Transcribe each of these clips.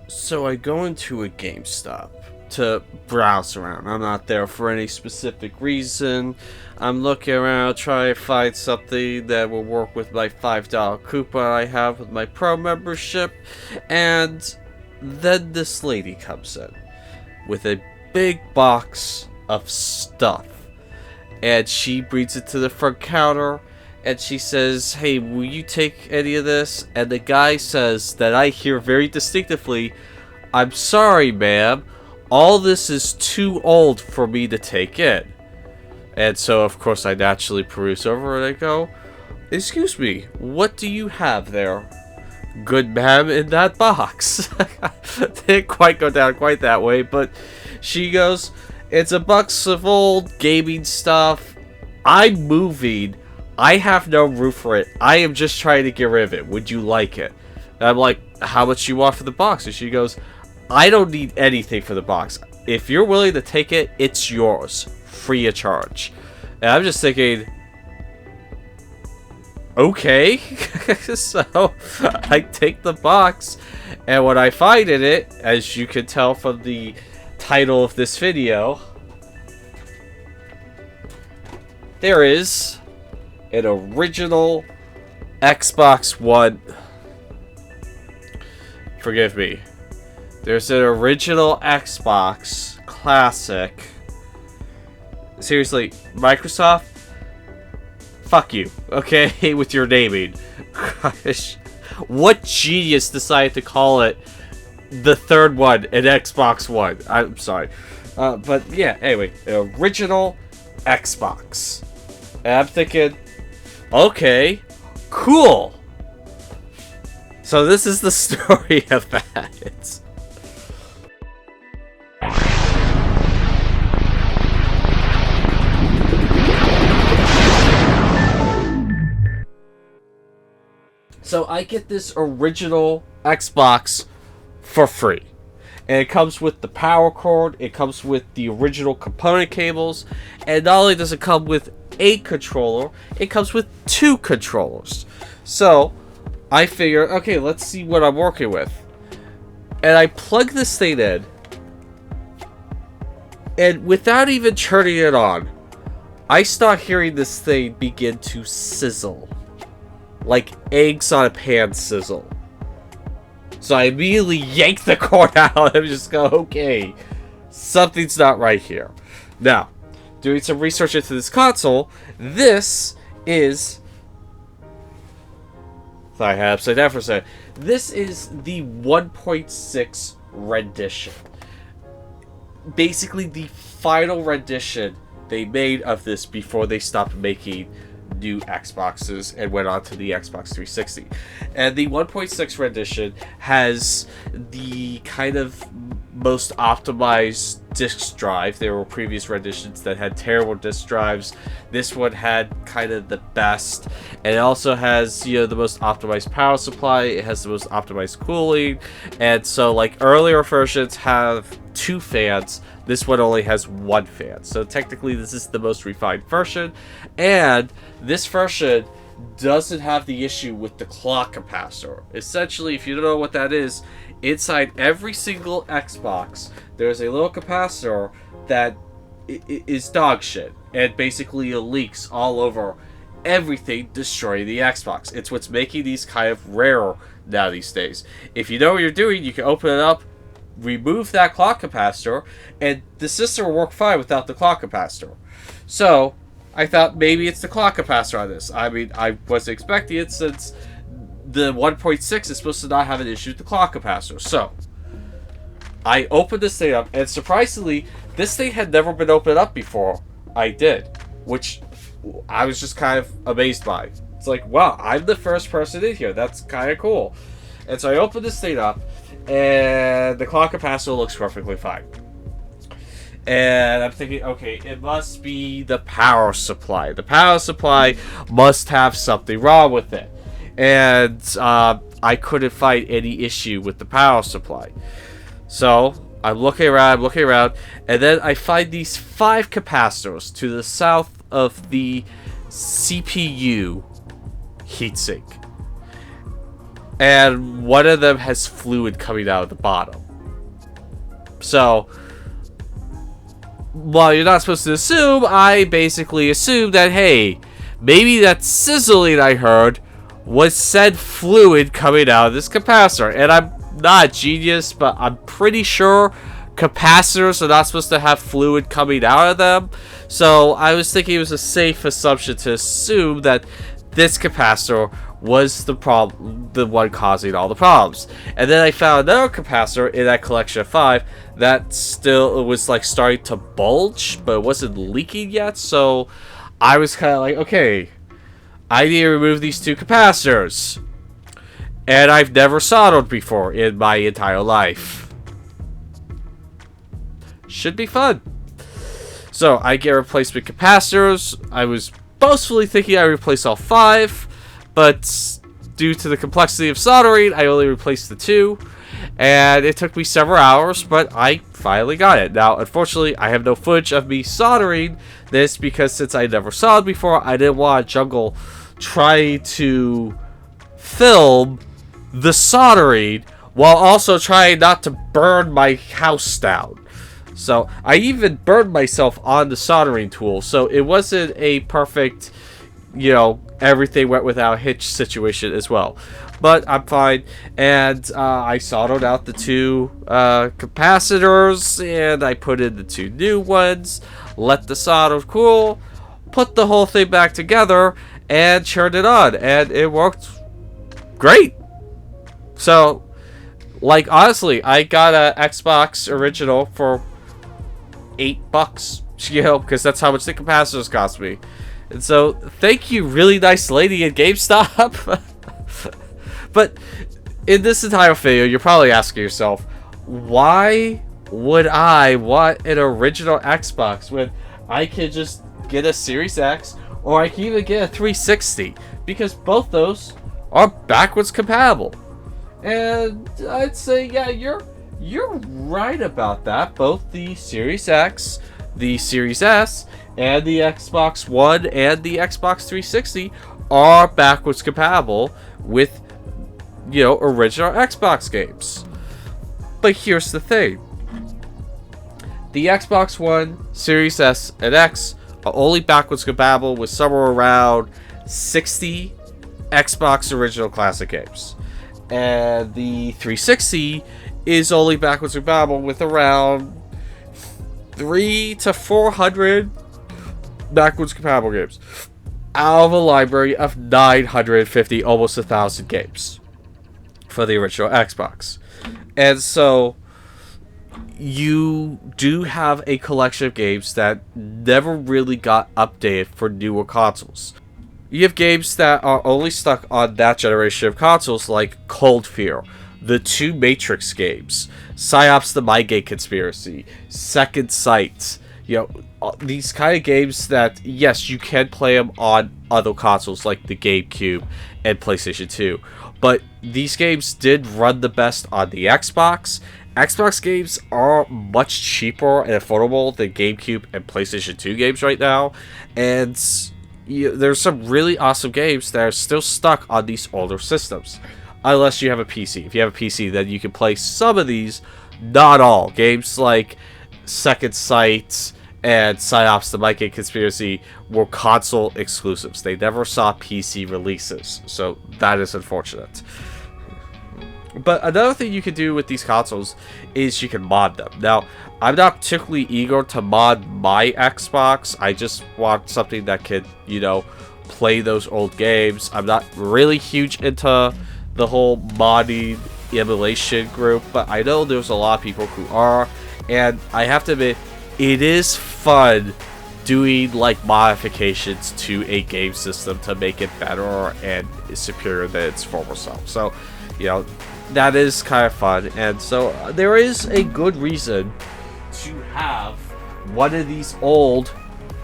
So I go into a GameStop to browse around. I'm not there for any specific reason. I'm looking around, trying to find something that will work with my $5 coupon I have with my Pro membership. And then this lady comes in with a big box of stuff. And she brings it to the front counter. And she says, "Hey, will you take any of this?" And the guy says that I hear very distinctively, "I'm sorry, ma'am. All this is too old for me to take in." And so, of course, I naturally peruse over and I go, "Excuse me, what do you have there, good ma'am, in that box?" Didn't quite go down quite that way, but she goes, "It's a box of old gaming stuff. I'm moving. I have no room for it. I am just trying to get rid of it. Would you like it?" And I'm like, "How much you want for the box?" And she goes, "I don't need anything for the box. If you're willing to take it, it's yours. Free of charge." And I'm just thinking, okay. So I take the box, and what I find in it, as you can tell from the title of this video, there is an original Xbox One. Forgive me. There's an original Xbox Classic. Seriously, Microsoft, fuck you, okay, with your naming. Gosh, what genius decided to call it the third one, an Xbox One? I'm sorry. But yeah, anyway, the original Xbox. And I'm thinking, okay, cool. So this is the story of that. So I get this original Xbox for free. And it comes with the power cord, it comes with the original component cables, and not only does it come with a controller, it comes with 2 controllers. So I figure, okay, let's see what I'm working with. And I plug this thing in, and without even turning it on, I start hearing this thing begin to sizzle. Like eggs on a pan sizzle. So I immediately yank the cord out and just go, okay, something's not right here. Now, doing some research into this console, this is... Thought I had upside down for a second. This is the 1.6 rendition. Basically the final rendition they made of this before they stopped making new Xboxes and went on to the Xbox 360. And the 1.6 rendition has the kind of most optimized disk drive. There were previous renditions that had terrible disk drives. This one had kind of the best, and it also has, you know, the most optimized power supply. It has the most optimized cooling, and so like earlier versions have 2 fans. This one only has 1 fan. So technically this is the most refined version, and this version doesn't have the issue with the clock capacitor. Essentially, if you don't know what that is, inside every single Xbox, there's a little capacitor that is dog shit, and basically it leaks all over everything, destroying the Xbox. It's what's making these kind of rare now these days. If you know what you're doing, you can open it up, remove that clock capacitor, and the system will work fine without the clock capacitor. So I thought maybe it's the clock capacitor on this. I mean, I wasn't expecting it since the 1.6 is supposed to not have an issue with the clock capacitor. So I opened this thing up, and surprisingly, this thing had never been opened up before I did, which I was just kind of amazed by. It's like, wow, I'm the first person in here. That's kind of cool. And so I opened this thing up, and the clock capacitor looks perfectly fine. And I'm thinking, okay, it must be the power supply. The power supply must have something wrong with it. And I couldn't find any issue with the power supply. So I'm looking around, and then I find these 5 capacitors to the south of the CPU heatsink. and one of them has fluid coming out of the bottom. So, while you're not supposed to assume, I basically assumed that, hey, maybe that sizzling I heard was said fluid coming out of this capacitor. And I'm not a genius, but I'm pretty sure capacitors are not supposed to have fluid coming out of them. So I was thinking it was a safe assumption to assume that this capacitor was the one causing all the problems. And then I found another capacitor in that collection of 5 that still was like starting to bulge, but it wasn't leaking yet. So I was kind of like, okay, I need to remove these 2 capacitors. And I've never soldered before in my entire life. Should be fun. So I get replacement capacitors. I was boastfully thinking I replaced all 5, but due to the complexity of soldering, I only replaced the 2. And it took me several hours, but I finally got it. Now, unfortunately, I have no footage of me soldering this because since I never soldered before, I didn't want to jungle trying to film the soldering while also trying not to burn my house down. So I even burned myself on the soldering tool, so it wasn't a perfect, you know, everything went without a hitch situation as well. But I'm fine, and I soldered out the 2 capacitors, and I put in the 2 new ones, let the solder cool, put the whole thing back together, and turned it on, and it worked great. So, like, honestly, I got a Xbox original for $8, you know, because that's how much the capacitors cost me. And so, thank you, really nice lady at GameStop. But in this entire video, you're probably asking yourself, why would I want an original Xbox when I could just get a Series X or I can even get a 360? Because both those are backwards compatible. And I'd say, yeah, you're right about that. Both the Series X, the Series S, and the Xbox One and the Xbox 360 are backwards compatible with, you know, original Xbox games. But here's the thing. The Xbox One, Series S, and X are only backwards compatible with somewhere around 60 Xbox original classic games. And the 360 is only backwards compatible with around 300 to 400 backwards compatible games out of a library of 950, almost 1,000 games for the original Xbox. And so you do have a collection of games that never really got updated for newer consoles. You have games that are only stuck on that generation of consoles, like Cold Fear, the 2 Matrix games, Psyops the Mindgate Conspiracy, Second Sight. You know, these kind of games that, yes, you can play them on other consoles like the GameCube and PlayStation 2. But these games did run the best on the Xbox. Xbox games are much cheaper and affordable than GameCube and PlayStation 2 games right now. And there's some really awesome games that are still stuck on these older systems. Unless you have a PC. If you have a PC, then you can play some of these, not all. Games like Second Sight and Psyops the Mindgate Conspiracy were console exclusives. They never saw PC releases, so that is unfortunate. But another thing you can do with these consoles is you can mod them. Now, I'm not particularly eager to mod my Xbox. I just want something that can, you know, play those old games. I'm not really huge into the whole modding emulation group, but I know there's a lot of people who are, and I have to admit, it is fun doing like modifications to a game system to make it better and superior than its former self. So, you know, that is kind of fun, and so there is a good reason to have one of these old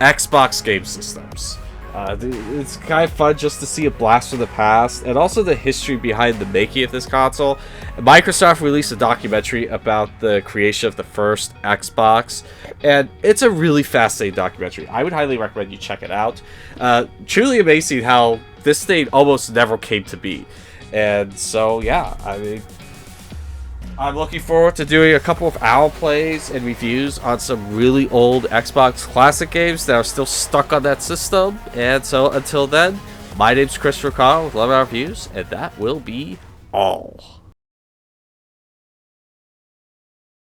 Xbox game systems. It's kind of fun just to see a blast from the past, and also the history behind the making of this console. Microsoft released a documentary about the creation of the first Xbox, and it's a really fascinating documentary. I would highly recommend you check it out. Truly amazing how this thing almost never came to be. And so, yeah, I mean, I'm looking forward to doing a couple of hour plays and reviews on some really old Xbox classic games that are still stuck on that system. And so, until then, my name's Christopher Connell with Love Our Reviews, and that will be all.